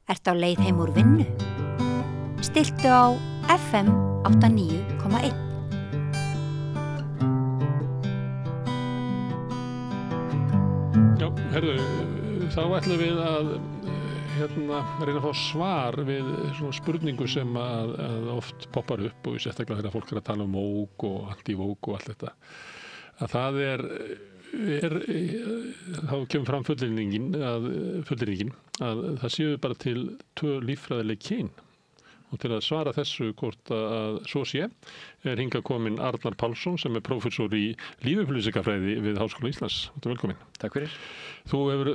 Ertu á leið heim úr vinnu? Stilltu á FM 89,1. Já, herðu, þá ætlum við að reyna að fá svar við svona spurningu sem að oft poppar upp og sérstaklega þegar fólk að tala woke og anti-woke og allt þetta. Að það þá kemur fram fullyrðingin að það séu bara til 2 líffræðileg kyn. Og til að svara þessu hvort að svo sé hingað kominn Arnar Pálsson sem prófessor í lífupplýsingafræði við Háskóla Íslands. Þú velkominn. Takk fyrir. Þú hefur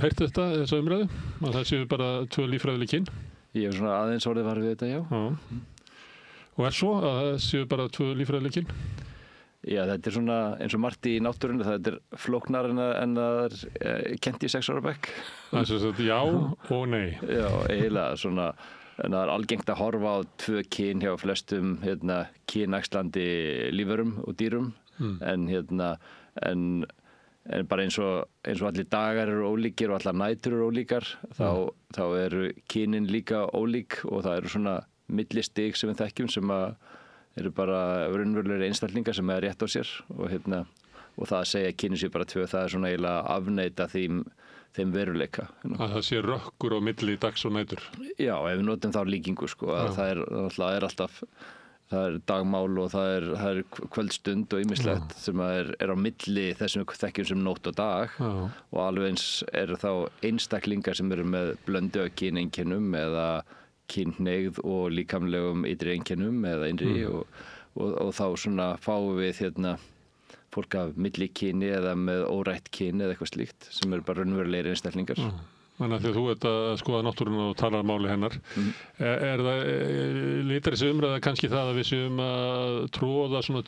heyrt þessa umræðu, að það séu bara 2 líffræðileg kyn? Ég hef svona aðeins orðið var við þetta, já. Og svo að það séu bara 2 líffræðileg kyn? Já, þetta svona eins og margt í náttúrunni, þetta flóknar en það kennt í 6 ára bekk. Það já og nei. Já, eiginlega svona, en það algengt að horfa á 2 kyn hjá flestum kynæxlandi lífverum og dýrum, en bara eins og allir dagar eru ólíkir og allar nætur eru ólíkar, þá eru kynin líka ólík og það eru svona millistig sem við þekkjum sem eru bara raunverulegir einstaklingar sem rétt á sér og það að segja kynin séu bara 2, það er svona eiginlega að afneita þeim veruleika. Að það sé rökkur á milli dags og nætur? Já, ef við notum þá líkingu að það er alltaf það er dagmál og það er kvöldstund og ýmislegt sem er á milli þessum við þekkjum sem nótt og dag og alveg eins eru þá einstaklingar sem eru með blöndu af kyneinkennum eða kynhneigð og líkamlegum ytri einkennum eða innri og þá svona fáum við fólk af millikyni eða með órætt kyni eða eitthvað slíkt sem eru bara raunverulegir einstaklingar. Þannig að því að þú ert að skoða náttúruna og tala máli hennar. Lítar þessi umræða kannski það að við séum að tróða svona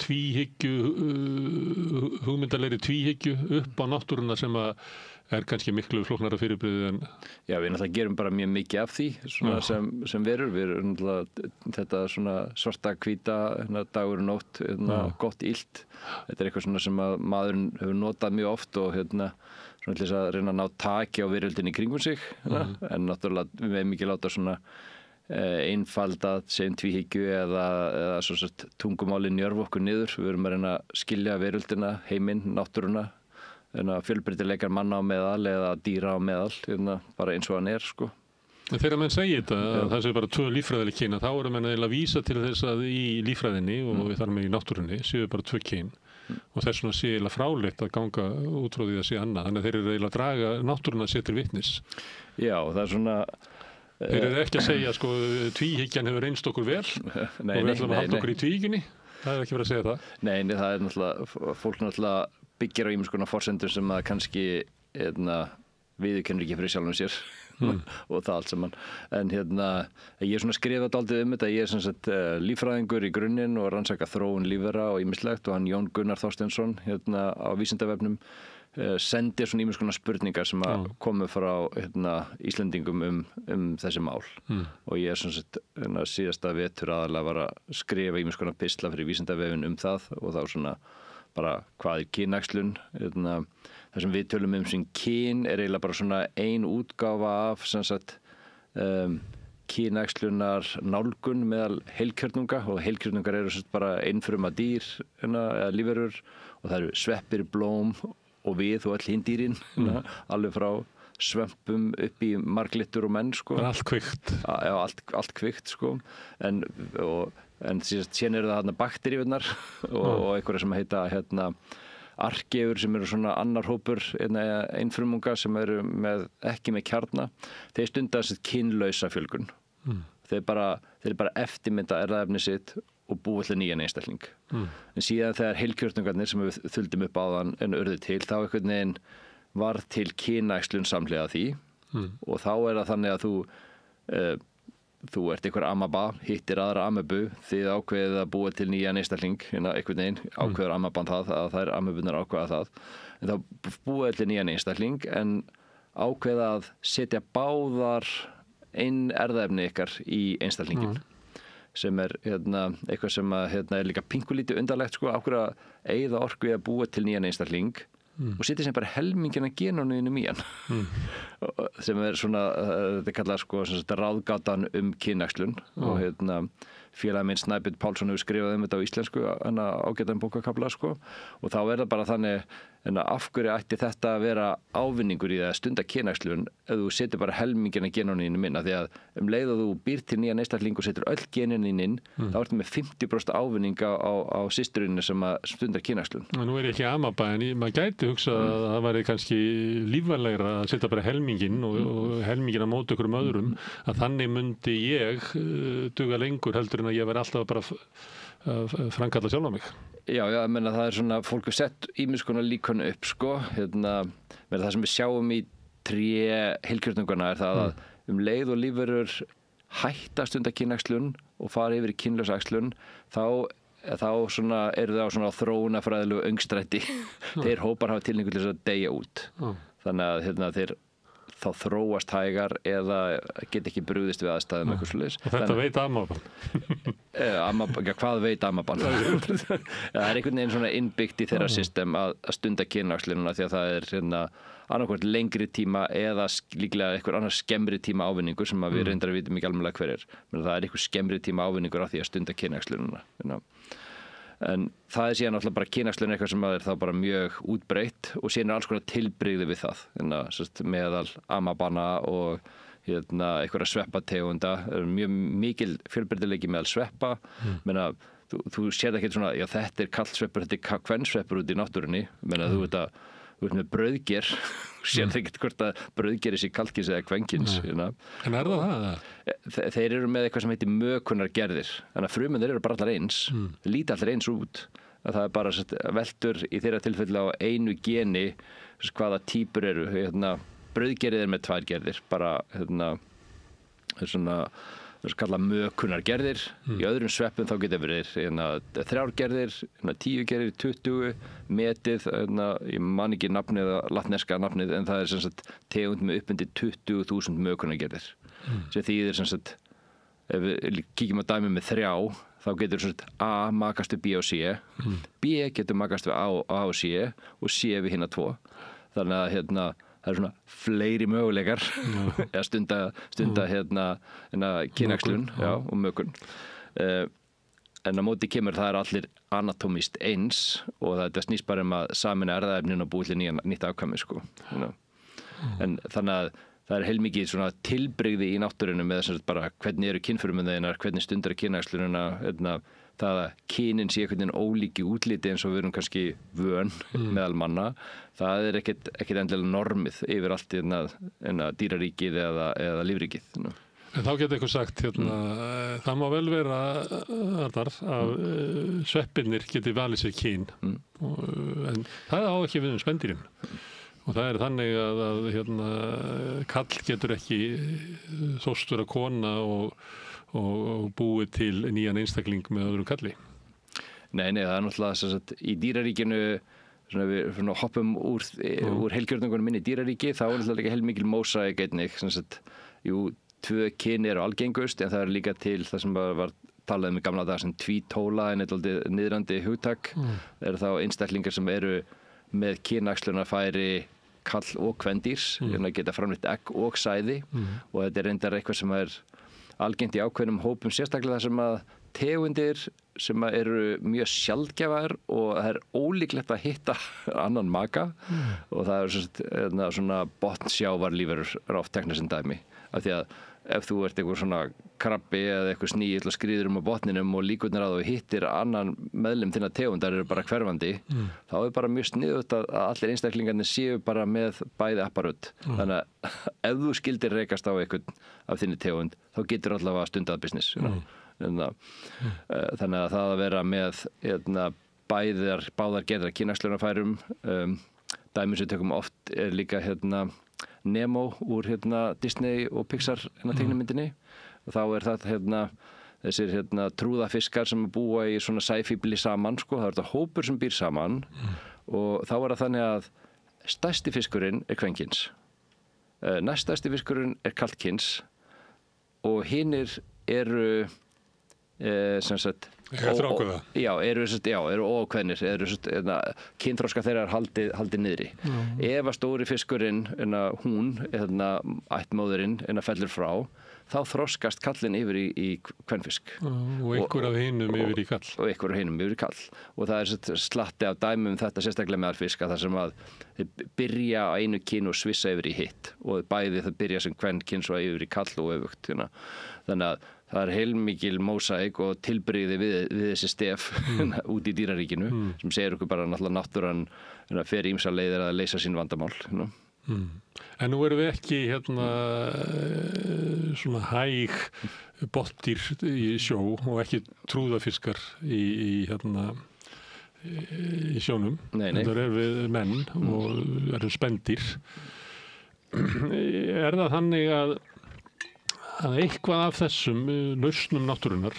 hugmyndalegri tvíhyggju upp á náttúruna sem að er kannski miklu flóknara fyrirbrigði en... Já, við náttúrulega gerum bara mjög mikið af því svona sem verur. Við erum náttúrulega þetta svona svarta, hvíta, dagur og nótt, gott illt. Þetta er eitthvað svona sem að maðurinn hefur notað mjög oft og svona til þess að reyna að ná taki á veröldinni kringum sig. En náttúrulega við hefum ekki láta svona einfaldað segjum tvíhyggju eða svo tungumáli njörva okkur niður. Við erum að reyna að skilja veröldina, heiminn, náttúruna, fjölbreytileikar manna á meðal eða dýra á meðal, bara eins og hann er, sko. Þegar menn segir þetta, að það séu bara 2 líffræðileg kyn, þá eru menn eiginlega að vísa til þess að í líffræðinni og við þar með í náttúrunni séu bara 2 kyn og þess vegna sé eiginlega fráleitt að ganga út frá því að sé annað. Þannig að þeir eru eiginlega að draga náttúruna sér til vitnis. Já, það er svona... Þeir eru ekki að segja, sko, tvíhyggjan hefur reynst okkur vel og við ætlum að halda okkur í tvíhyggjunni. Það er ekki verið að segja það. Nei, það er náttúrulega, fólk náttúrulega byggir á ýmis konar forsendur sem að kannski viðurkennir ekki fyrir sjálfum sér og það allt saman. En ég er svona skrifað dálítið þetta. Ég er sem sagt líffræðingur í grunninn og rannsaka þróun lífvera og ýmislegt og hann Jón Gunnar Þorsteinsson á Vísindavefnum sendir svona ýmis konar spurningar sem að komu frá Íslendingum þessi mál. Og ég er sem sagt síðasta vetur aðalega var að skrifa ýmis konar pistla fyrir Vísindavefinn það og þá svona bara hvað er kynæxlun. Það sem við tölum sem kyn er eiginlega bara svona ein útgáfa af sem sagt kynæxlunar nálgun meðal heilkjörnunga og heilkjörnungar eru sem sagt bara einfruma dýr eða lífverur og það eru sveppir, blóm og við og öll hinn dýrin alveg frá svömpum upp í marglittur og menn, sko. Allt kvikt. Já, allt kvikt, sko. En síðan eru það bakteríurnar og einhverja sem heita arkefur sem eru svona annar hópur einfrumunga sem eru ekki með kjarna. Þeir stunda kynlausa fjölgun. Þeir bara eftirmynda erfðaefni sitt og búa til nýjan einstakling. En síðan þegar heilkjörnungarnir sem við þuldum upp áðan en urðu til, þá einhvern veginn var til kynæxlun samhliða því og þá er það þannig að þú ert einhver amaba, hittir aðra amebu, þið ákveðið að búa til nýjan einstakling, einhvern veginn ákveður amaban það, að þær amebunar ákveða það. En þá búa til nýjan einstakling en ákveða að setja báðar inn erfðaefni ykkar í einstaklingin. Sem er eitthvað sem er líka pínkulítið undarlegt, sko, ákveða að eyða orku í að búa til nýjan einstakling og setja sem bara helmingina genónuðinum í hann sem svona, þetta kallar sko ráðgátan kynæxlun og félagi minn Snæbjörn Pálsson hefur skrifað þetta á íslensku ágætan bókakafla sko og þá það bara þannig af hverju ætti þetta að vera ávinningur í það að stunda kynæxlun ef þú setur bara helmingina genónuðinum inn af því að leið og þú býr til nýjan einstakling og setur öll genin inn þá ertu með 50% ávinning á systurinnu sem að stundar kynæxlun. Nú ég ekki amaba en maður gæti hugsa að það væri kannski lífvænlegra að setja bara helmingin og helmingin að móta ykkur öðrum að þannig myndi ég duga lengur heldur en að ég veri alltaf bara framkalla sjálf á mig. Já, ég meina það svona, fólk er sett ýmis konar líkön upp sko, það sem við sjáum í heilkjörnungana er það að leið og lífverur hætta stunda kynæxlun og fara yfir í kynlausa æxlun, þá svona eru það á svona þróunarfræðilegu öngstræti. Þeir hópar hafa tilhneigingu til þess að deyja út. Þannig að þeir þá þróast hægar eða get ekki brugðist við aðstæðum eitthvað svoleiðis. Og þetta veit amaban. Hvað veit amaban? Það er einhvern veginn svona innbyggt í þeirra system að stunda kynæxlunina því að það er annarkvæmt lengri tíma eða líklega einhver annar skemmri tíma ávinningur sem að við reyndar að vitum ekki almennilega hver er. Men það er einhver skemmri tíma ávinningur af því að stunda kynæxlunina. En það er síðan alltaf bara kynæxlun eitthvað sem er þá bara mjög útbreitt og síðan alls konar tilbrigði við það meðal amabana og einhverja sveppategunda mjög mikil fjölbreytileiki meðal sveppa menna, þú sér ekki svona já þetta er karlsveppur, þetta er kvensveppur út í náttúrunni menna þú veit með brauðger sér ekkert hvort að brauðger er sér kalkins eða kvenkins En er það? Þeir eru með eitthvað sem heitir mökunargerðir þannig að frumennir eru bara allar eins líta allar eins út það er bara veltur í þeirra tilfelli á einu geni hvaða típur eru brauðgerðir er með 2 gerðir bara svona kalla mökunargerðir í öðrum sveppum þá geta verið 3 gerðir, 10 gerðir, 20 metið, ég man ekki nafnið latneska nafnið en það er sem sagt tegund með uppundi 20.000 mökunargerðir sem þýðir sem sagt ef við kíkjum að dæmi með 3 þá getur sem sagt A makast við B og C B getur makast við A og C og C við hina 2 þannig að það er svona fleiri möguleikar að stunda kynæxlun og mökun en á móti kemur það er allir anatómist eins og þetta snýst bara að sameina erfðaefnin og búið til nýtt afkvæmi sko. En þannig að það er heilmikið svona tilbrigði í náttúrunum með bara hvernig eru kynfrumurnar hvernig stundar kynæxlunina það að kynin sé einhvern veginn ólíki útliti eins og við erum kannski vön meðal manna það er ekkert endilega normið yfir allt dýraríkið eða lífríkið En þá getur eitthvað sagt það má vel vera að sveppirnir geti valið sér kyn en það á ekki við spendýrin og það er þannig að kall getur ekki þóst vera kona og búið til nýjan einstakling með öðrum kalli. Nei, það er náttúrulega í dýraríkinu við hoppum úr heilkjörnungunum inn í dýraríki þá er náttúrulega heilmikil mósaík einnig 2 kyn eru algengust en það er líka til það sem var talað í gamla daga sem tvítóla en eitthvað niðrandi hugtak eru þá einstaklingar sem eru með kynæxlunarfæri kall og kvendýrs geta framleitt egg og sæði og þetta er reyndar eitthvað sem er algengt í ákveðnum hópum sérstaklega þar sem að tegundir sem eru mjög sjaldgæfar og það er ólíklegt að hitta annan maka og það er svona botnsjávarlífverur oft tekna sem dæmi af því að ef þú ert einhver svona krabbi eða eitthvað snígill og skríður á botninum og líkurnar að þú hittir annan meðlim þinna tegundar eru bara hverfandi þá er bara mjög sniðugt að allir einstaklingarnir séu bara með bæði apparödd þannig að ef þú skildir rekast á einhvern af þinni tegund þá getur allavega stundað business þannig að það að vera með báðar gerðar kynæxlunarfærum dæmi sem tökum oft er líka Nemo úr Disney og Pixar teiknimyndinni og þá er það þessir trúðafiskar sem búa í svona sæfíbli saman það er þetta hópur sem býr saman og þá er það þannig að stærsti fiskurinn er kvenkyns næststærsti fiskurinn er karlkyns og hinir eru sem sagt eru óákveðnir, kynþroska þeirra er haldið niðri. Ef að stóri fiskurinn, hún, ættmóðurinn, fellur frá, þá þroskast kallinn yfir í kvenfisk. Og einhver af hinum yfir í kall. Og einhver af hinum yfir í kall. Og það er slatti af dæmum þetta sérstaklega með fiska, þar sem að þeir byrja á einu kyn og svissa yfir í hitt. Og bæði það byrja sem kvenkyn svo yfir í kall og öfugt. Þannig að það er heilmikil mósaík og tilbrigði við þessi stef út í dýraríkinu sem segir okkur bara náttúran fer ýmsar leiðir að leysa sín vandamál. En nú erum við ekki svona hæg botndýr í sjó og ekki trúðafiskar í sjónum. Þetta erum við menn og erum spendýr. Er það þannig að eitthvað af þessum lausnum náttúrunnar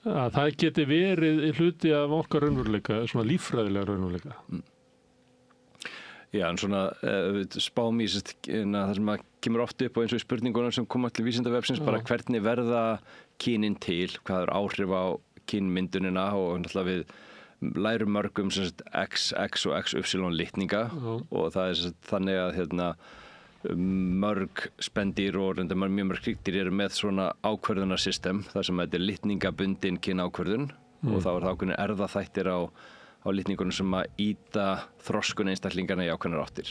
að það geti verið hluti af okkar raunveruleika, svona líffræðilega raunveruleika? Já, en svona spám í það sem að kemur oft upp og eins og í spurningunum sem koma til Vísindavefsins, bara hvernig verða kynin til, hvað er áhrif á kynmyndunina og náttúrulega við lærum mörgum X og XY litninga og það er þannig að mörg spendýr og mjög mörg hryggdýr eru með svona ákvörðunarsystem þar sem þetta er litningabundin kynákvörðun og þá er það ákveðin erfðaþættir á litningunum sem að ýta þroskun einstaklingarna í ákveðnar áttir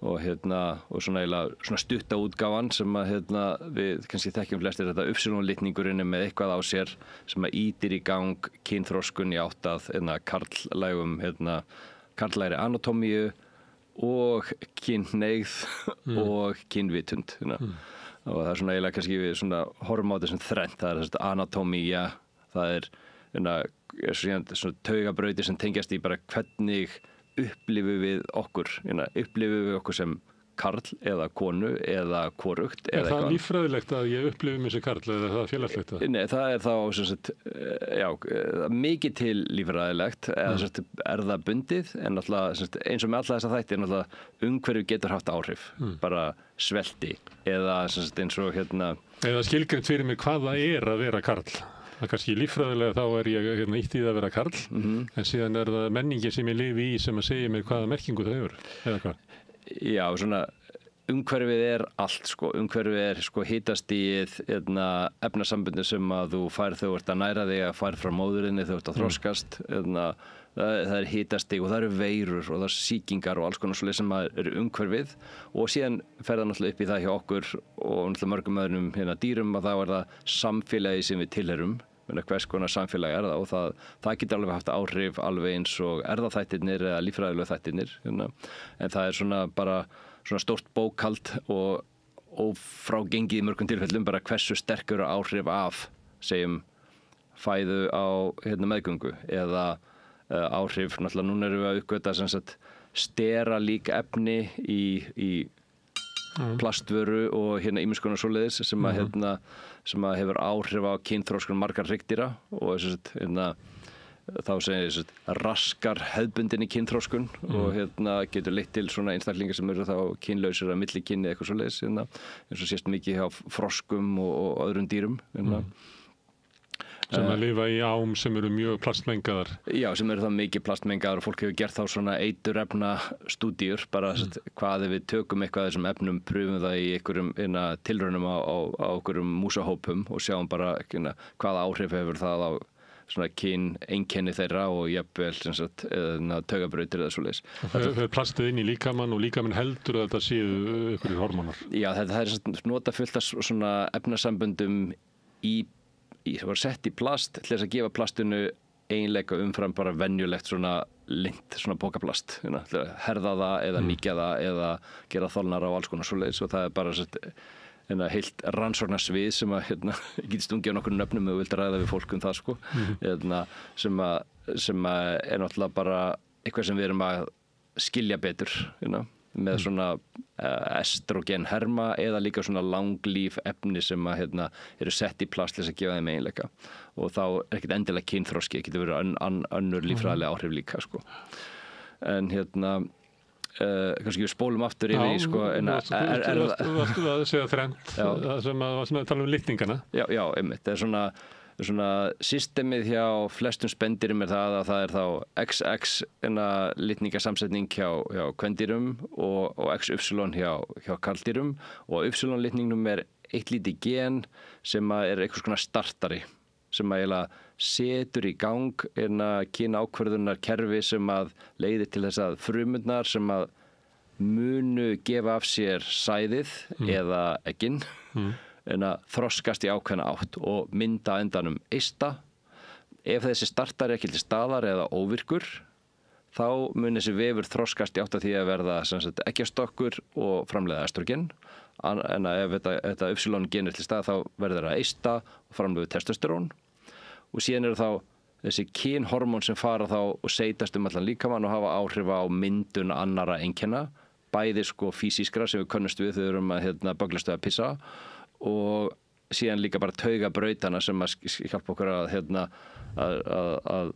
og svona stutta útgáfan sem að við kannski þekkjum flestir þetta Y-litningurinn er með eitthvað á sér sem að ýtir í gang kynþroskun í átt að karllægri anatómíu og kynhneigð og kynvitund og það er svona eiginlega kannski við svona horfum á þessum þrennt, það er anatómía, það er svona taugabrautir sem tengjast í bara hvernig upplifum við okkur sem karl eða konu eða hvorugt Er það líffræðilegt að ég upplifi mig sem karl eða er það félagslegt? Nei, það er þá mikið til líffræðilegt eða er það bundið en náttúrulega eins og með alla þessa þætti náttúrulega umhverju getur haft áhrif bara svelti eða eins og Eða skilgreint fyrir mig hvað það er að vera karl Það kannski líffræðilega þá er ég ítt í það að vera karl en síðan er það menningin sem ég lifi í sem að segja mér hvaða merkingu það hefur eða hvað? Já, svona umhverfið er allt umhverfið er hitastigið efnasamböndin sem að þú færð þegar þú ert að næra þig að færð frá móðurinni þegar þú ert að þroskast það er hitastig og það eru veirur og það eru sýkingar og alls konar svoleið sem eru umhverfið og síðan fer það náttúrulega upp í það hjá okkur og náttúrulega mörgum öðrum dýrum að þá er það samfélagi sem við tilherum hvers konar samfélagi er það og það getur alveg haft áhrif alveg eins og erfðaþættirnir eða líffræðilegu þættirnir en það er svona bara svona stórt bókhald og frágengið í mörgum tilfellum bara hversu sterk eru áhrif af segjum fæðu á meðgöngu eða áhrif, náttúrulega núna erum við að uppgöta sem sagt steralík efni í plastvöru og ýmiss konar svoleiðis sem að hefur áhrif á kynþroskun margar hryggdýra og þá segir raskar hefðbundinni kynþroskun og getur leitt til svona einstaklingar sem eru þá kynlausir að milli kynni eitthvað svoleiðis eins og sést mikið hjá froskum og öðrum dýrum sem að lifa í ám sem eru mjög plastmengaðar. Já, sem eru það mikið plastmengaðar og fólk hefur gert þá svona eiturefna stúdíur, bara hvað ef við tökum eitthvað af þessum efnum, pröfum það í einhverjum tilraunum á einhverjum músahópum og sjáum bara hvaða áhrif hefur það á svona einkenni þeirra og jafnvel taugabrautir eða svoleiðis. Það er plastið inn í líkamann og líkaminn heldur að þetta séu einhverjir hormónar. Já, það er nota fullt af svona efnasamböndum sem var sett í plast til þess að gefa plastinu eiginleika umfram bara venjulegt svona lint, svona bókaplast herða það eða mýkja það eða gera þolnara og alls konar svoleiðis og það er bara heilt rannsóknarsvið sem að get stungið á nokkur nöfnum og vilt ræða við fólk það sem að er náttúrulega bara eitthvað sem við erum að skilja betur með svona estrogenherma eða líka svona langlíf efni sem að eru sett í plast til þess að gefa þeim eiginleika og þá er ekkert endilega kynþroski, það getur verið önnur líffræðilega áhrif líka en kannski við spólum aftur yfir í Þú varstu að segja þrennt það sem að tala litningana Já, einmitt, það er svona svona systemið hjá flestum spendýrum það að það þá XX litningasamsetning hjá kvendýrum og XY hjá karldýrum og Y-litningnum eitt lítið gen sem eitthvað svona startari sem eiginlega setur í gang kynákvörðunar kerfi sem leiðir til þess að frumurnar sem munu gefa af sér sæðið eða eggin þroskast í ákveðna átt og mynda á endanum eista. Ef þessi startari ekki til staðar eða óvirkur þá mun þessi vefur þroskast í átt að því að verða eggjastokkur og framleiða estrogen. En ef þetta Y-gen til stað þá verður það eista og framleiða testosterón og síðan þá þessi kynhormón sem fara þá og seytast allan líkamann og hafa áhrif á myndun annarra einkenna, bæði físískra sem við könnumst við þegar við erum að böglast við að pissa og síðan líka bara taugabrautana sem hjálpa okkur að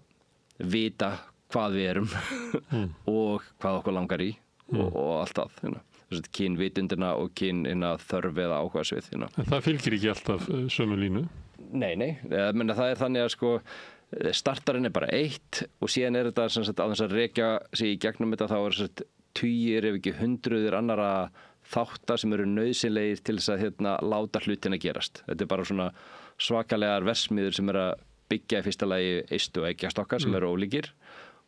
vita hvað við erum og hvað okkur langar í og allt það. Kynvitundina og kynþörf eða áhugasvið. En það fylgir ekki alltaf sömu línu? Nei. Það þannig að startarinn bara eitt og síðan þetta að þess að rekja sig í gegnum þetta þá tugir ef ekki hundruðir annara þáttar sem eru nauðsynlegir til þess að láta hlutina gerast. Þetta bara svona svakalegar versmiður sem að byggja í fyrsta lagi eistu og eggjastokkar sem eru ólíkir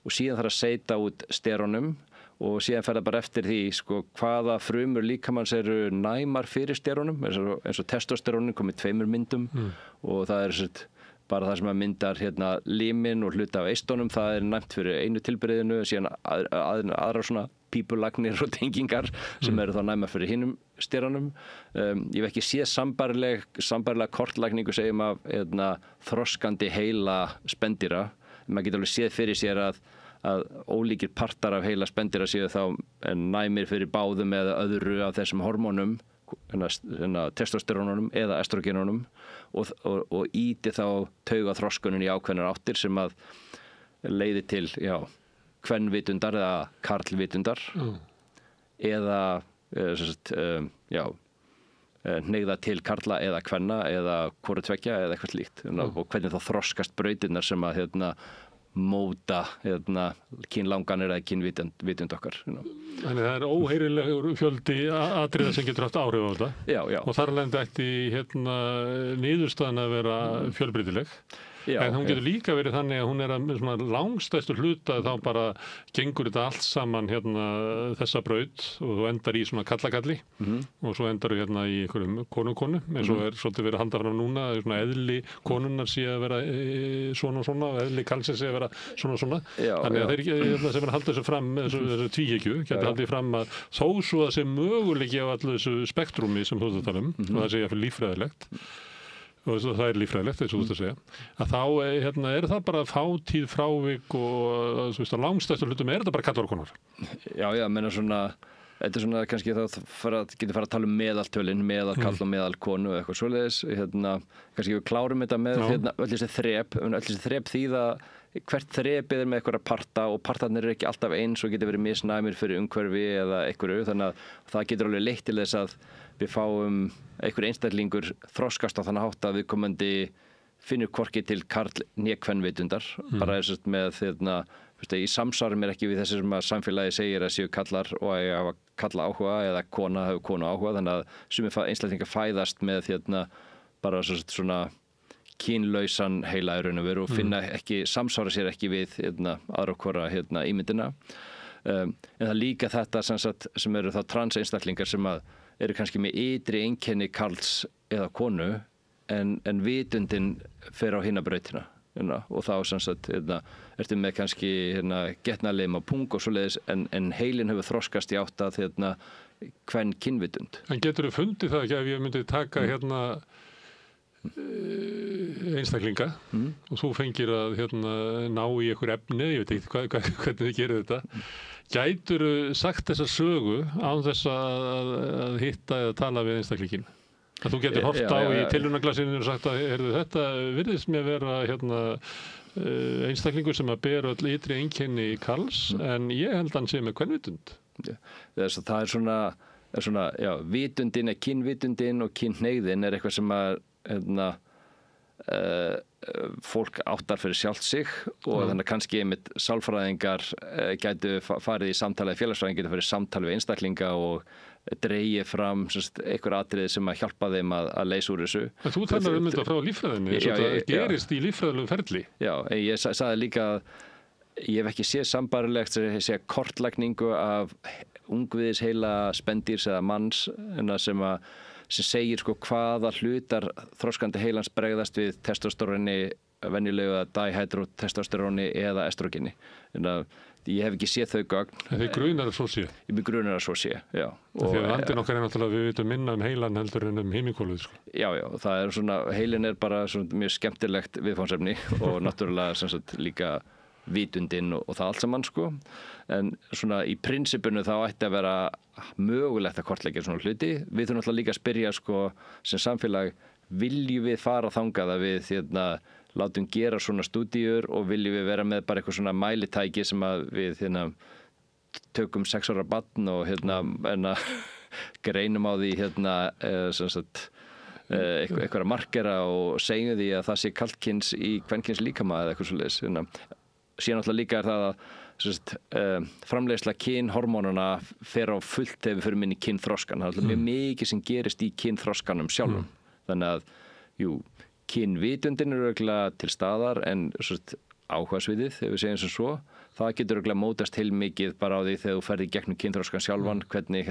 og síðan þarf að seyta út sterónum og síðan fer það bara eftir því hvaða frumur líkamanns eru næmar fyrir sterónum eins og testosterónin komið 2 myndum og það bara það sem myndar limin og hluta af eistónum, það næmt fyrir einu tilbreyðinu, síðan aðra svona pípulagnir og tengingar sem eru þá næma fyrir hinum sterónum. Ég hef ekki séð sambærilega kortlagningu segjum af þroskandi heila spendýra. Maður getur alveg séð fyrir sér að ólíkir partar af heila spendýra séu þá næmir fyrir báðum eða öðru af þessum hormónum, testosterónunum eða estrogenunum og íti þá taugaþroskunin í ákveðnar áttir sem leiði til kvenvitundar eða karlvitundar eða hneigða til karla eða kvenna eða hvoru tveggja eða eitthvað slíkt og hvernig þá þroskast brautirnar sem móta kynlanganir eða kynvitund okkar. Þannig það óheyrilegur fjöldi atriða sem getur haft áhrif á þetta. Já. Og þar alveg ætti niðurstaðan að vera fjölbreytileg. Já, en hún getur líka verið þannig að hún að langstæstu hluta þá bara gengur þetta allt saman þessa braut og þú endar í svona kallakalli og svo endar þú í einhverjum konu eins og svolítið verið haldið fram núna eðli konunnar sé að vera svona og svona og eðli kalsins sé að vera svona og svona. Þannig að þeir sem halda þessu fram þessu tvíhyggju getur haldið fram að þó svo að sé möguleiki á allu þessu spektrumi sem þú ert að tala og það sé jafnvel líffræðilegt og það líffræðilegt, eins og þú ert að segja, að þá það bara fátíð frávik og langstæstu hlutum þetta bara kallar og konar. Já, menna svona, þetta svona kannski þá getur fara að tala meðaltölin, meðalkall og meðalkonu og eitthvað svoleiðis, kannski við klárum þetta með öll þessi þrep þýða hvert þrepið með einhverja parta og partarnir ekki alltaf eins og getur verið misnæmir fyrir umhverfi eða einhverju, þannig að það getur alveg leitt til þess að við fáum einhver einstaklingur þroskast á þannig hátt að viðkomandi finnur hvorki til karl né kvenvitundar, bara með í samsvarum ekki við þessi sem að samfélagi segir að séu kallar og að hafa kalla áhuga eða kona hefur konu áhuga, þannig að sumir einstaklingar fæðast með bara svona kynlausan heila í raun og veru og finna ekki, samsvara sér ekki við aðra hvora ímyndina. En það líka þetta sem eru þá transeinstaklingar sem eru kannski með ytri einkenni karls eða konu en vitundin fer á hina brautina og þá ertu með kannski getnaðlim á pung og svoleiðis en heilin hefur þroskast í átt að hvern kynvitund. En geturðu fundið það ekki ef ég myndi taka einstaklinga og þú fengir að ná í einhver efni, ég veit ekki hvernig þið gerir þetta, gæturðu sagt þessa sögu án þess að hitta eða tala við einstaklingin? Að þú getur horft á í tilraunaglasinu og sagt að þetta virðist mér vera einstaklingur sem að bera öll ytri einkenni karls en ég held hann sé með kvenvitund. Það er svona vitundin, kynvitundin og kynhneigðin eitthvað sem að fólk áttar fyrir sjálft sig og þannig að kannski einmitt sálfræðingar gætu farið í samtali, félagsfræðingar gætu farið í samtali við einstaklinga og dregið fram einhver atriði sem að hjálpa þeim að leysa úr þessu. En þú talar þetta frá líffræðinni, eins og það gerist í líffræðilegu ferli. Já, ég sagði líka að ég hef ekki séð sambarilegt sem ég segja kortlagningu af ungviðisheila spendýrs eða manns sem segir sko hvaða hlutar þroskandi heilans bregðast við testosteróni, venjulegu dihydrotestosteróni eða estrogeni. Ég hef ekki séð þau gögn. En þið grunar að svo sé? Ég grunar að svo sé, já. Því að vandinn okkar náttúrulega við vitum minna heilan heldur en himikólið, sko. Já, það svona, heilin bara svona mjög skemmtilegt viðfangsefni og náttúrulega sem sagt líka vitundin og það allt saman, sko. En svona í prinsipinu þá ætti að vera mögulegt að kortleggja svona hluti. Við þurfum náttúrulega líka að spyrja, sko, sem samfélag, viljum við fara þangað að við látum gera svona stúdíur og viljum við vera með bara eitthvað svona mælitæki sem að við tökum 6 ára barn og greinum á því sem sagt eitthvað markera og segjum því að það sé karlkyns í kvenkyns líkama eða eitthvað svoleiðis. Síðan náttúrulega líka það að framleiðsla kynhormónuna fer á fullt þegar við förum inn í kynþroskan. Það er mjög mikið sem gerist í kynþroskanum sjálfum. Þannig að, kynvitundin örugglega til staðar en áhugasviðið, ef við segjum sem svo, það getur örugglega mótast heilmikið bara á því þegar þú ferð í gegnum kynþroskan sjálfan, hvernig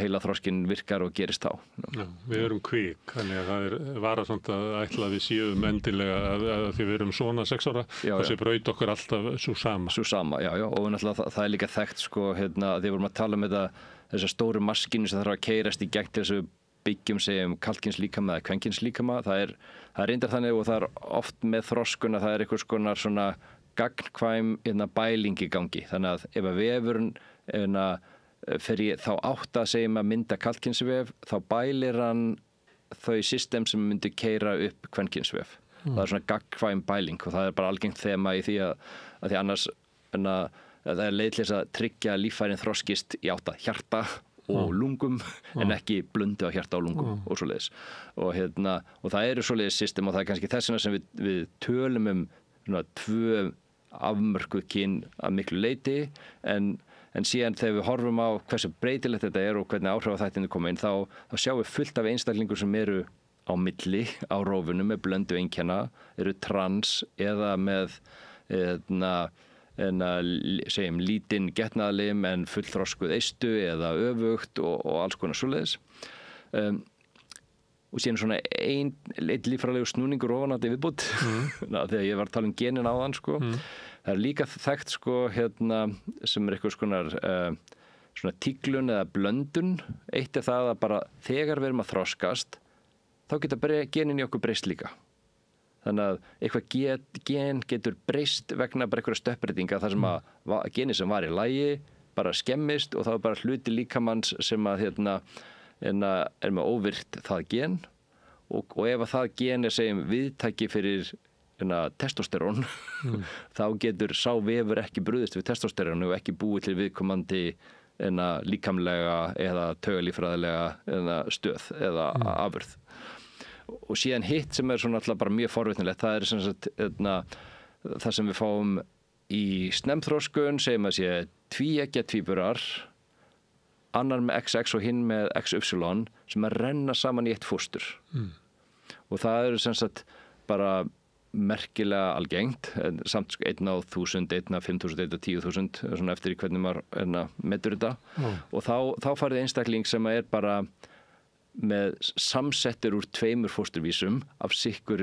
heila þroskin virkar og gerist þá. Já, við erum kvik, þannig að það varasamt að ætla að við séum endilega að því við erum svona 6 ára, þessi braut okkur alltaf svo sama. Svo sama, já, og náttúrulega það líka þekkt, sko, því við vorum að tala um þessar stóru maskínu sem þarf að keyrast í gegn til þessu byggjum segjum kallkyns líkama eða kvenkyns líkama. Það er reyndar þannig og það oft með þroskun að það einhvers konar svona gagnkvæm bæling í gangi. Þannig að ef að vefurinn fer í þá átt að segjum að mynda kallkynsvef, þá bælir hann þau system sem myndi keyra upp kvenkynsvef. Það er svona gagnkvæm bæling og það er bara algengt þema í því að því annars það er leið til þess að tryggja að líffærin þroskist í átt að hjarta og lungum en ekki blundi á hjarta og lungum og svoleiðis. Og það eru svoleiðis system og það er kannski þessina sem við tölum um 2 afmörkuð kyn að miklu leyti en síðan þegar við horfum á hversu breytilegt þetta er og hvernig áhrifaþættirnir koma inn þá sjáum við fullt af einstaklingur sem eru á milli á rófunum með blöndu einkenna, eru trans eða með segjum lítinn getnaðarlim en fullþroskuð eistu eða öfugt og alls konar svoleiðis. Og síðan svona einn líffræðilegur snúningur ofan á þetta viðbútt þegar ég var að tala um genin áðan, sko. Það er líka þekkt, sko, sem er eitthvað svona tíglun eða blöndun. Eitt er það að bara þegar við erum að þroskast þá geta genin í okkur breyst líka. Þannig að eitthvað gen getur breyst vegna bara einhverja stökkbreytinga þar sem að geni sem var í lagi bara skemmist og þá er bara hluti líkamanns sem að er með óvirkt það gen og ef að það gen segjum viðtæki fyrir testosterón þá getur sá vefur ekki brugðist við testosterón og ekki búið til viðkomandi líkamlega eða taugalíffræðilega stöð eða afurð. Og síðan hitt sem er svona alltaf bara mjög forvitnilegt, það er sem sagt það sem við fáum í snemþroskun, segjum að sé tvíeggja tvíburar, annar með XX og hinn með XY sem að renna saman í eitt fóstur. Og það eru sem sagt bara merkilega algengt, samt 1 á 1000, 1 á 5000, 1 á 10.000, svona eftir í hvernig maður metur þetta. Og þá farið einstakling sem er bara með samsettur úr 2 fósturvísum af sikkur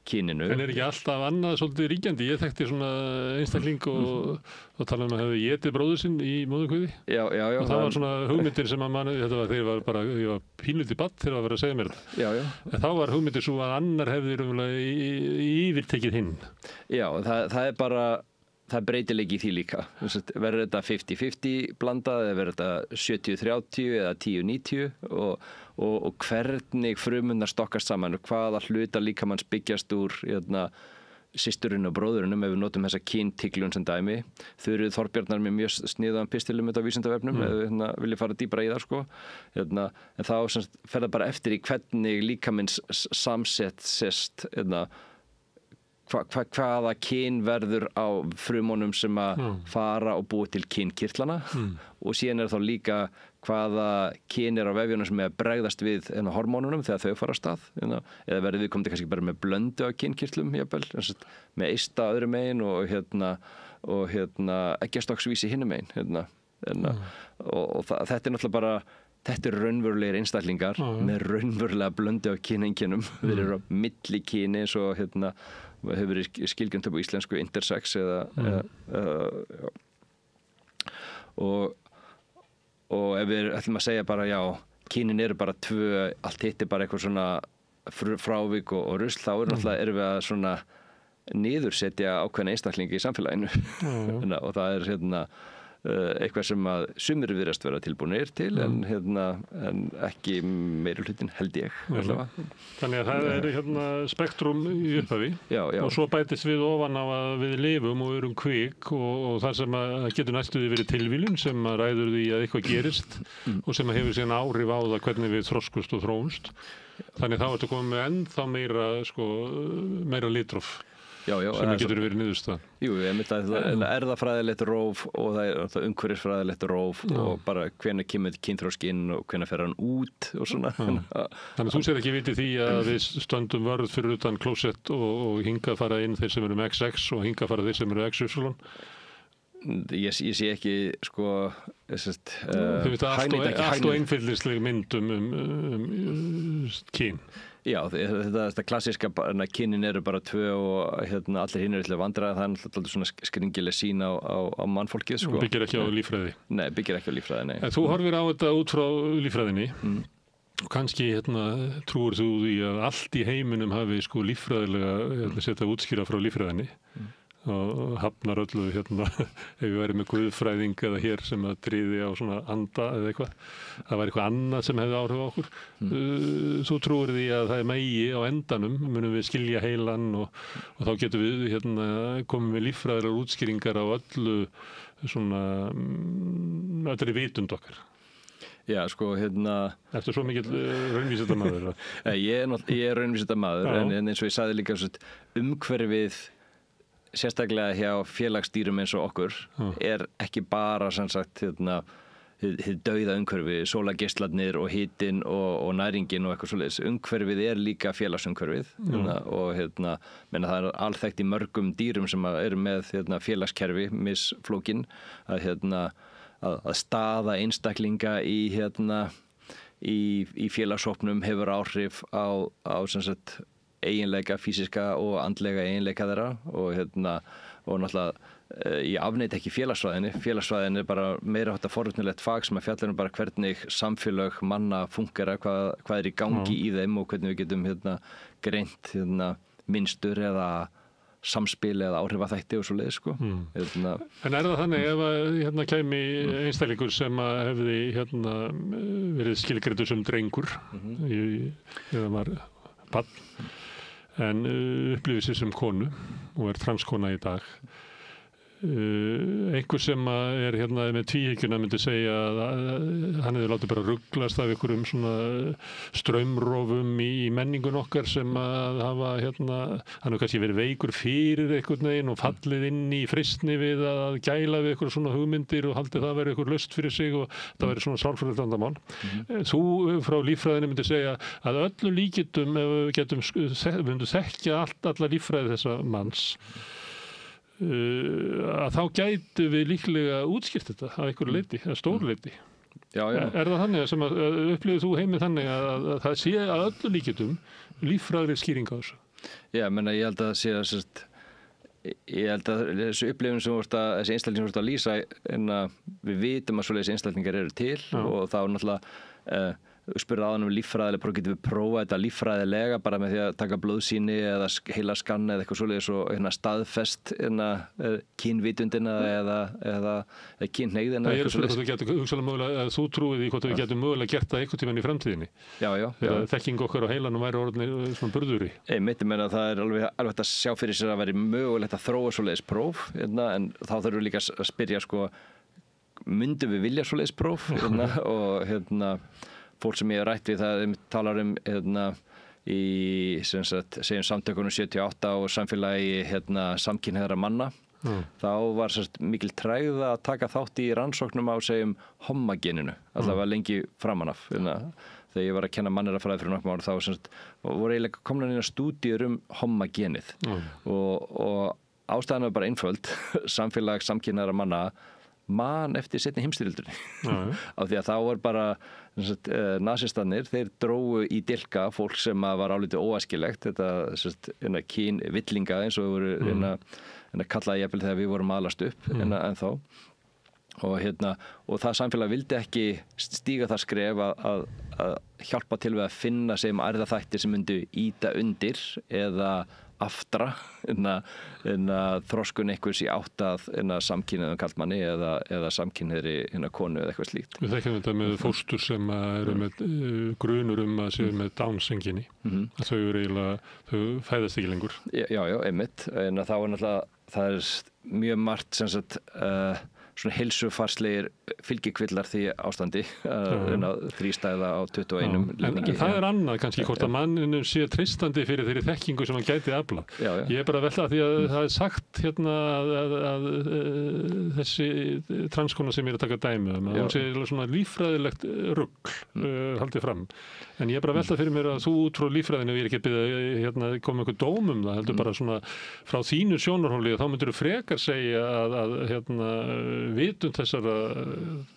kyninu. En er ekki alltaf annað svolítið ríkjandi? Ég þekkti svona einstakling og tala um að hefði étið bróður sinn í móðurkviði. Já. Og það var svona hugmyndir sem að þetta var þegar ég var pínlítið barn þegar það var að segja mér þetta. Já. En þá var hugmyndir svo að annar hefði yfirtekið hinn. Já, það er bara það er breytileiki í því líka. Verður þetta 50-50 blandað eða verður þetta 70-30 eða 10-90 og hvernig frumurnar stokkast saman og hvaða hluta líkamanns byggjast úr systurinn og bróðurinnum, ef við notum þessa kyntíklun sem dæmi. Þuríður Þorbjarnar með mjög sniðaðan pistilum á Vísindavefnum, ef vilja fara dýpra í það sko. En þá fer það bara eftir í hvernig líkaminn samsetst, hvaða kyn verður á frumunum sem að fara og búa til kynkirtlana og síðan þá líka hvaða kyn á vefjunum sem er að bregðast við hormónunum þegar þau fara af stað eða verður viðkomandi kannski bara með blöndu af kynkirtlum jafnvel, með eista öðru megin og eggjastokksvísi hinum megin og þetta er náttúrulega bara þetta raunverulegir einstaklingar með raunverulega blöndu af kyneinkennum þeir eru á milli kyni eins og hefur verið skilgreint upp á íslensku intersex og ef við ætlum að segja bara já, kynin eru bara tvö, allt hitt bara eitthvað svona frávik og rusl, þá erum við að svona niðursetja ákveðna einstaklingi í samfélaginu og það er eitthvað sem að sumir virðast vera tilbúinir til en ekki meiri hlutin held ég Þannig að það er spektrum í upphafi og svo bætist við ofan á að við lifum og erum kvik og það sem að getur næstuði verið tilviljun sem að ræður því að eitthvað gerist og sem að hefur síðan áhrif á það hvernig við þroskust og þróumst þannig þá ertu komið með ennþá meira litróf sem getur verið niðurstaðan. Jú, ég myndi að það er erfðafræðilegt róf og það er umhverfisfræðilegt róf og bara hvenær kemur kynþroski inn og hvenær fer hann út og svona. Þannig að þú sér ekki vitið því að við stöndum vörð fyrir utan klósett og hingað fara inn þeir sem eru með XX og hingað fara þeir sem eru XY. Ég sé ekki sko Þú veist allt og einfyllisleg mynd kyn. Já, þetta klassíska kynin eru bara tvö og allir hinn eru til að vandra það er alltaf svona skringileg sýn á mannfólkið sko. Byggir ekki á líffræði. Nei, byggir ekki á líffræði, nei. En þú horfir á þetta út frá líffræðinni og kannski trúir þú því að allt í heiminum hafi sko líffræðilega setja útskýra frá líffræðinni og hafnar öllu ef við væri með guðfræðing eða hér sem að tryði á svona anda eða eitthvað það var eitthvað annað sem hefði áhrif á okkur þú trúir því að það er megi á endanum, munum við skilja heilan og þá getum við komið með líffræðilegar útskýringar á öllu svona öllri vitund okkar Já, sko, Ertu svo mikill raunvísindamaður? Ég er raunvísindamaður en eins og ég sagði líka umhverfið sérstaklega hjá félagsdýrum eins og okkur er ekki bara sem sagt hið dauða umhverfi, sólargeislarnir og hitinn og næringin og eitthvað svoleiðis. Umhverfið er líka félagsumhverfið og það er alþekkt í mörgum dýrum sem eru með félagskerfi misflókin að staða einstaklinga í félagshópnum hefur áhrif á sem sagt eiginleika, físiska og andlega eiginleika þeirra og náttúrulega ég afneita ekki félagsfræðinni er bara meira hátta forvitnilegt fag sem að fjallar bara hvernig samfélög manna fúnkera, hvað er í gangi í þeim og hvernig við getum greint mynstur eða samspil eða áhrifaþætti og svoleiðis sko. En er það þannig ef að kæmi einstaklingur sem að hefði verið skilgreindur sem drengur eða var barn en upplifir sig sem konu og er transkona í dag einhver sem er með tvíhyggjuna myndi segja að hann hefði látið bara rugglast af einhverjum svona straumrofum í menningun okkar sem að hafa hann hefur kannski verið veikur fyrir einhvern veginn og fallið inn í freistni við að gæla við einhverjum svona hugmyndir og haldið það verið einhver laust fyrir sig og það verið svona sálfræðilegt vandamál þú frá líffræðinni myndi segja að öllu líkindum ef við myndum þekkja alla líffræði þessa manns að þá gætu við líklega útskýrt þetta á einhverju leyti, að stóru leyti. Já. Er það þannig sem að upplifir þú heimið þannig að það sé að öllu líkindum líffræðileg skýring á þessu? Já, ég held að það sé ég held að þessu upplifun sem þessi einstaklingar sem þú ert að lýsa en að við vitum að svoleiðis einstaklingar eru til og þá náttúrulega spurði áðan líffræðilega, bara getum við prófað þetta líffræðilega bara með því að taka blóðsýni eða heila skann eða eitthvað svoleiðis og staðfest kynvitundina eða kynhneigðina. Það spurning hvort við getum hugsaðlega mögulega að þú trúið í hvort við getum mögulega gert það einhvern tímann í framtíðinni. Já. Þekking okkar á heilanum væri orðnir svona burðuri. Einmitt, ég meina það alveg hægt að sjá fyrir sér að væri mögulegt að þróa svoleiðis próf, en þá þurfum við líka að spyrja myndum við vilja svoleiðis próf og fólk sem ég hef rætt við það talar í segjum samtökunum 78 og samfélagi samkynhneigðra manna þá var mikil tregða að taka þátt í rannsóknum á segjum hommageninu, allavega lengi framan af þegar ég var að kenna mannirafræði fyrir nokkrum árum þá voru eiginlega komnar inn að stúdíur hommagenið og ástæðan var bara einföld samfélag samkynhneigðra manna man eftir seinni heimsstyrjöldinni af því að þá var bara nasistarnir, þeir drógu í dilka fólk sem var álítið óæskilegt þetta kynvillinga eins og voru kallaði jafnvel þegar við vorum alast upp en þá og það samfélag vildi ekki stíga það skref að hjálpa til við að finna sem erfðaþættir sem myndu ýta undir eða aftra en að þroskun einhvers í átt að samkynhneigðum karlmanni eða samkynhneigðri konu eða eitthvað slíkt. Við þekkjum þetta með fóstur sem eru með grunur að séu með Downs-einkenni að þau fæðast ekki lengur. Já, einmitt, en þá náttúrulega það mjög margt sem sagt svona heilsufarslegir fylgikvillar því ástandi þrístæða á 21 litningi. En það annað kannski hvort að manninum sé treystandi fyrir þeirri þekkingu sem hann gæti afla. Ég er bara að velta því að það er sagt að þessi transkona sem ég er að taka dæmi að hún sé svona líffræðilegt rugl haldið fram. En ég er bara að velta fyrir mér að þú út frá líffræðinu ég er ekki að koma einhver dóm það heldur bara svona frá þínu sjónarhóli þá myndir þú frekar segja að vitund þessara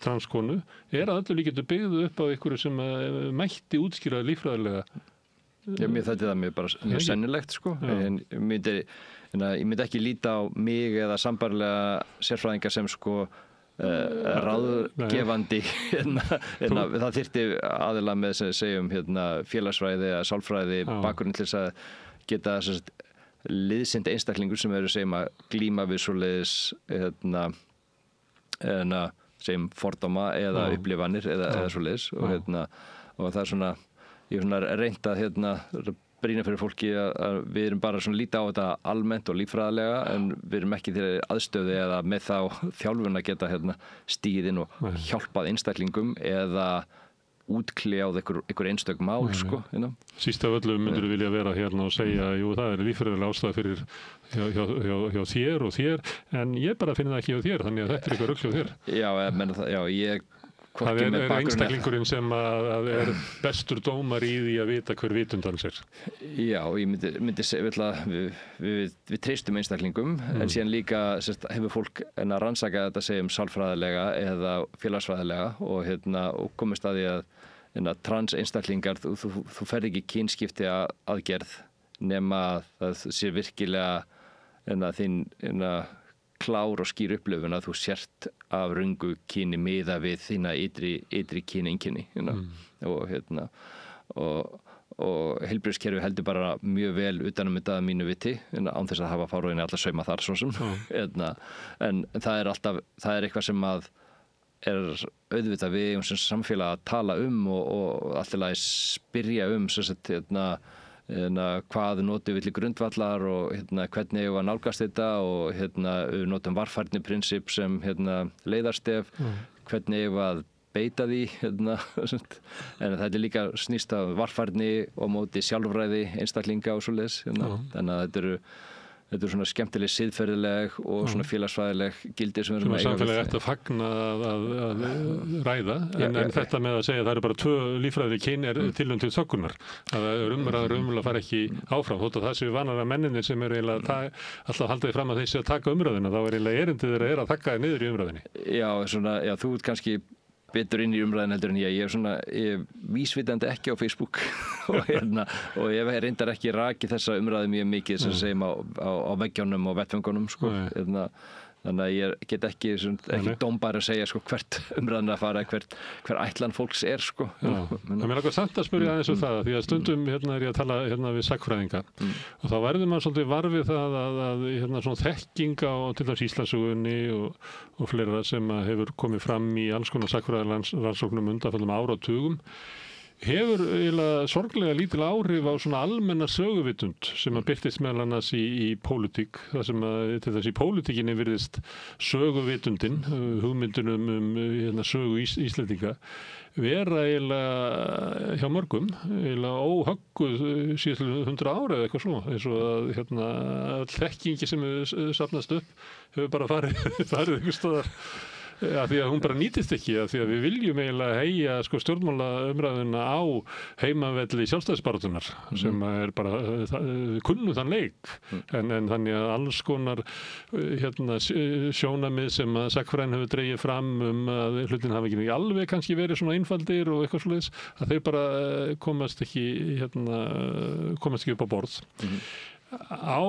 transkonu að öllu líkjandi byggðu upp á einhverju sem mætti útskýra líffræðilega. Mér þætti það mjög sennilegt en ég myndi ekki líta á mig eða sambærilega sérfræðingar sem ráðgefandi það þyrfti aðila með segjum félagsfræði eða sálfræði bakgrunn til þess að geta liðsind einstaklingur sem eru segjum að glíma við svoleiðis segjum fordóma eða upplifanir eða svoleiðis og það ég reynt að brýna fyrir fólki að við erum bara líta á þetta almennt og líffræðilega en við erum ekki til aðstöðu eða með þá þjálfun að geta stigið inn og hjálpað einstaklingum eða útkljáð einhver einstök mál Síst af öllu myndur vilja vera hérna og segja jú það líffræðilega ástæða fyrir hjá þér og þér en ég bara finn það ekki hjá þér þannig að þetta eitthvað rugl hjá þér ég Það er einstaklingurinn sem að er bestur dómar í því að vita hver vitund hans er. Já, ég myndi segja við treystum einstaklingum en síðan líka hefur fólk að rannsaka þetta segjum sálfræðilega eða félagsfræðilega og komist að því að trans einstaklingar þú ferð ekki kynskipti aðgerð nema það sé virkilega þinn klár og skýr upplifun að þú sért af röngu kyni miða við þína ytri kyneinkenni og heilbrigðiskerfi heldur bara mjög vel utanum þetta að mínu viti án þess að hafa fáróðinni alla sauma þar svo sem en það er eitthvað sem að er auðvitað við sem samfélag að tala og alltaf spyrja hvað notum við til grundvallar og hvernig við að nálgast þetta og við notum varfærniprinsip sem leiðarstef hvernig við að beita því en þetta er líka snýst af varfærni og móti sjálfræði einstaklinga og svoleiðis þannig að þetta svona skemmtileg siðferðileg og svona félagsfræðileg gildi sem við erum að eiga við. Samfélagi ætti að fagna að ræða en þetta með að segja að það eru bara 2 líffræðileg kyn er tilhönd til þöggunar. Það er umræða fara ekki áfram þótt að það séu vanara menninir sem eru alltaf haldaði fram að þeir séu að taka umræðina þá er erindið þeirra að taka þér niður í umræðinni. Já, þú ert kannski betur inn í umræðin heldur en ég er vísvitandi ekki á Facebook og ég reyndar ekki raki þessa umræði mjög mikið sem segjum á veggjónum og vettföngunum Þannig að ég get ekki dómbær að segja sko, hvert umræðan að fara, hver ætlan fólks sko. Mér langar samt að spyrja aðeins það, því að stundum er ég að tala við sagnfræðinga og þá verður maður svolítið varfið það að svona þekking á til þess Íslandssögunni og fleira sem hefur komið fram í alls konar sagnfræðirannsóknum undanförnum áratugum hefur eiginlega sorglega lítil áhrif á svona almenna söguvitund sem birtist meðal annars í pólitík, það sem til þess í pólitíkinni virðist söguvitundin, hugmyndunum sögu Íslendinga vera eiginlega hjá mörgum eiginlega óhögguð síðan 100 ára eða eitthvað svo, eins og að þekkingi sem hefur safnast upp hefur bara farið einhvers staðar. Því að hún bara nýtist ekki, því að við viljum eiginlega heyja sko, stjórnmálaumræðuna á heimavelli sjálfstæðisbaráttunnar sem bara kunnum þann leik en þannig að alls konar sjónamið sem að sagnfræðin hefur dregið fram að hlutin hafi ekki alveg kannski verið svona einfaldir og eitthvað svoleiðis að þau bara komast ekki upp á borð. Á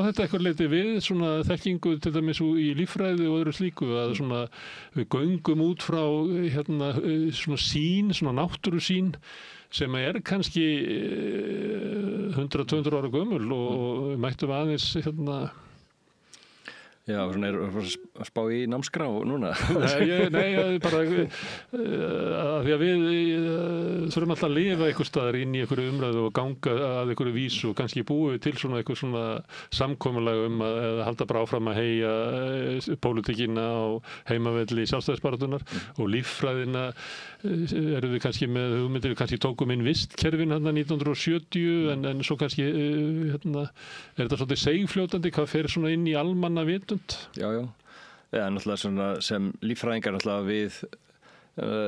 þetta eitthvað leyti við svona þekkingu til dæmis í líffræði og öðru slíku að svona við göngum út frá svona sýn, svona náttúrusýn sem kannski 100-200 ára gömul og mættum aðeins Já, svona að spá í námskrá núna? Nei, bara því að við þurfum alltaf að lifa einhver staðar inn í einhverju umræðu og ganga að einhverju vísu og kannski búið til svona einhver svona samkomulag að halda bara áfram að heyja pólitíkina á heimavelli sjálfstæðisbaráttunnar og líffræðina erum við kannski með hugmyndir, við kannski tókum inn vistkerfin 1970 en svo kannski þetta svolítið seigfljótandi hvað fer svona inn í almanna vitund. Já, náttúrulega svona sem líffræðingar náttúrulega við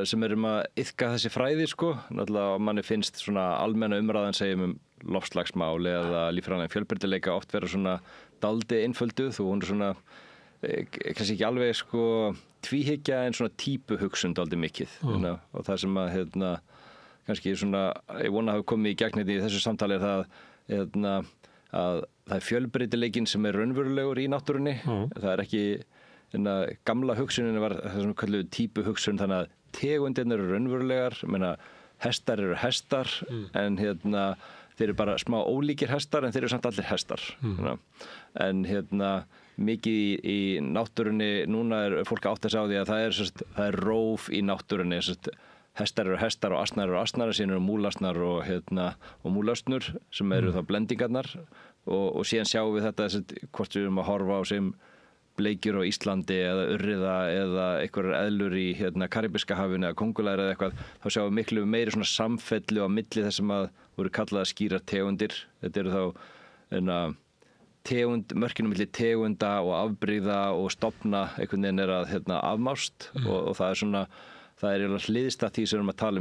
sem erum að iðka þessi fræði sko, náttúrulega manni finnst svona almenna umræðan segjum loftslagsmál eða líffræðilegan fjölbreytileika oft vera svona dálítið einfölduð og hún svona kannski ekki alveg sko tvíhyggja en svona típuhugsun dálítið mikið og það sem að kannski svona ég vona að hafa komið í gegn í þessu samtali það að það fjölbreytileikinn sem raunverulegur í náttúrunni það ekki gamla hugsunin var það sem kalluðu típuhugsun þannig að tegundirnar eru raunverulegar hestar eru hestar en þeir eru bara smá ólíkir hestar en þeir eru samt allir hestar en mikið í náttúrunni núna fólk átt að sjá því að það er róf í náttúrunni hestar eru hestar og asnar eru asnar síðan eru múlasnar og múlausnur sem eru þá blendingarnar og síðan sjáum við þetta hvort við erum að horfa á sem bleikjur á Íslandi eða urriða eða einhverjar eðlur í Karibiska hafinu eða Kóngulær eða eitthvað þá sjáum við miklu meiri svona samfellu á milli þess sem að voru kallaðar skýrar tegundir þetta eru þá mörkinu milli tegunda og afbrigða og stofna einhvern veginn að afmást og það svona það hliðstætt því sem við erum að tala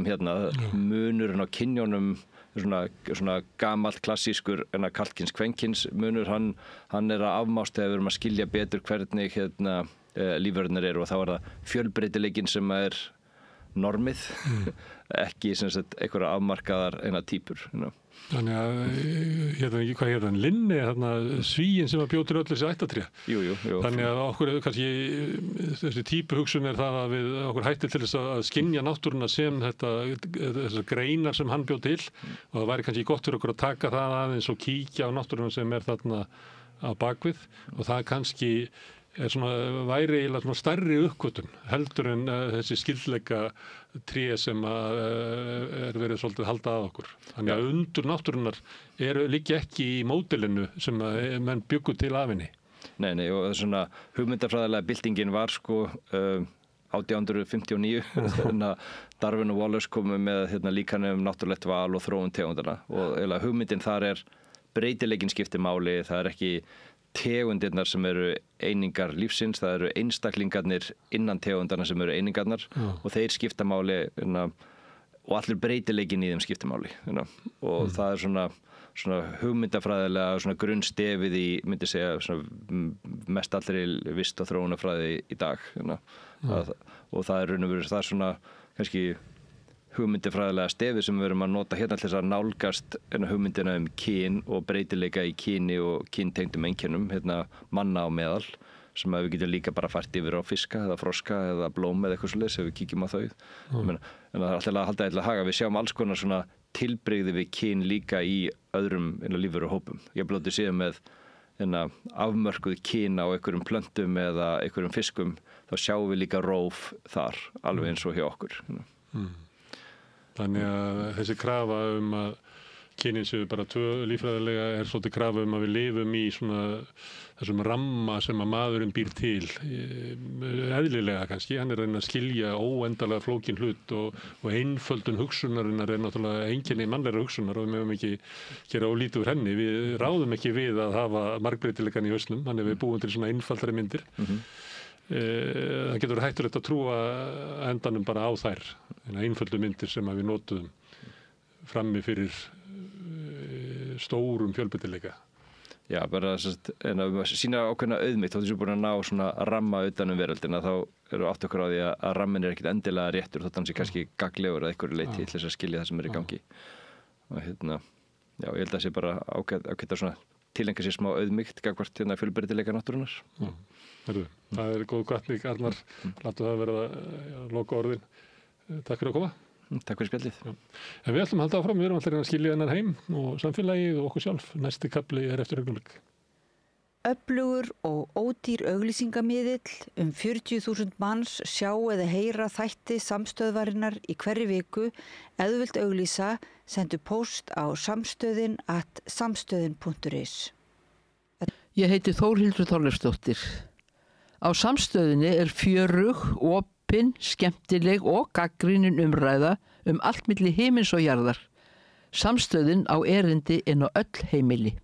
munurinn á kynjónum svona gamalt klassískur karlkyns kvenkyns munur hann að afmást þegar við erum að skilja betur hvernig lífverðirnir eru og þá það fjölbreytileikinn sem normið ekki einhverja afmarkaðar típur Þannig að hvað hann Linni, svíinn sem bjó til öll þessi ættatré. Jú. Þannig að okkur kannski þessi típuhugsun það að við okkur hættir til þess að skynja náttúruna sem þessar greinar sem hann bjó til og það væri kannski gott fyrir okkur að taka það aðeins og kíkja á náttúruna sem þarna á bakvið og það kannski væri eiginlega svona stærri uppgötvun heldur en þessi skyldleika tré sem verið svolítið halda að okkur. Þannig að undur náttúrunnar liggja ekki í módelinu sem menn bjuggu til af henni. Nei, og svona hugmyndafræðilega byltingin var sko 1859 Darwin og Wallace komu með líkanið náttúrulegt val og þróun tegundana og hugmyndin þar breytileikinn skiptir máli, það ekki tegundirnar sem eru einingar lífsins, það eru einstaklingarnir innan tegundarna sem eru einingarnar og þeir skipta máli og allur breytileikinn í þeim skipta máli og það svona hugmyndafræðilega svona grunnstefið í myndi segja mest allri vist og þróunarfræði í dag og það raun og veru það svona kannski hugmyndafræðilega stefið sem við erum að nota til þess að nálgast hugmyndina kyn og breytileika í kyni og kyntengdum einkennum manna á meðal sem að við getum líka bara fært yfir á fiska eða froska eða blóm eða eitthvað svoleiðis ef við kíkjum á þau. En það er alltaf að halda eitthvað haga. Við sjáum alls konar svona tilbrigði við kyn líka í öðrum lífverufópum. Ég blóti séð með afmörkuð kyn á einhverjum plöntum eða einhverjum fiskum, þá sjáum við líka róf þar, alveg eins og hjá okkur. Þannig að þessi krafa að kynin séu bara tvö líffræðilega er svolítið krafa að við lifum í svona þessum ramma sem að maðurinn býr til, eðlilega kannski, hann er að reyna að skilja óendalega flókin hlut og einföldun hugsunarinnar er náttúrulega einkenni mannlegra hugsunar og við mögum ekki gera ólítið úr henni, við ráðum ekki við að hafa margbreytileikann í hausnum, þannig við búum til svona einfaldari myndir. Það getur hættulegt að trúa endanum bara á þær, einföldu myndir sem að við notuðum frammi fyrir stórum fjölbreytileika. Já, bara en að sína ákveðna auðmýkt, þá þessum búin að ná svona ramma utan veröldina, þá eru átt okkur á því að rammin er ekkert endilega réttur, þótt hann sé kannski gagnlegur að einhverju leyti til þess að skilja það sem er í gangi. Og já, ég held að það sé bara ágætt að svona tilengja sér smá auðmýkt gagnvart fjölbreytileika náttúrunnar. Það er góð hvatning, Arnar, látum það verða loka orðin. Takk fyrir að koma. Takk fyrir spjallið. En við ætlum að halda áfram, við erum alltaf að skilja hennar heim og samfélagið og okkur sjálf. Næsti kafli er eftir augnablik. Öflugur og ódýr auglýsingamiðill 40.000 manns sjá eða heyra þætti samstöðvarinnar í hverri viku. Ef þú vilt auglýsa, sendu póst á samstöðin@samstöðin.is. Ég heiti Þórhildur Þorleifsdóttir. Á Samstöðinni er fjörug, opin, skemmtileg og gagnrýnin umræða allt milli himins og jarðar. Samstöðin á erindi inn á öll heimili.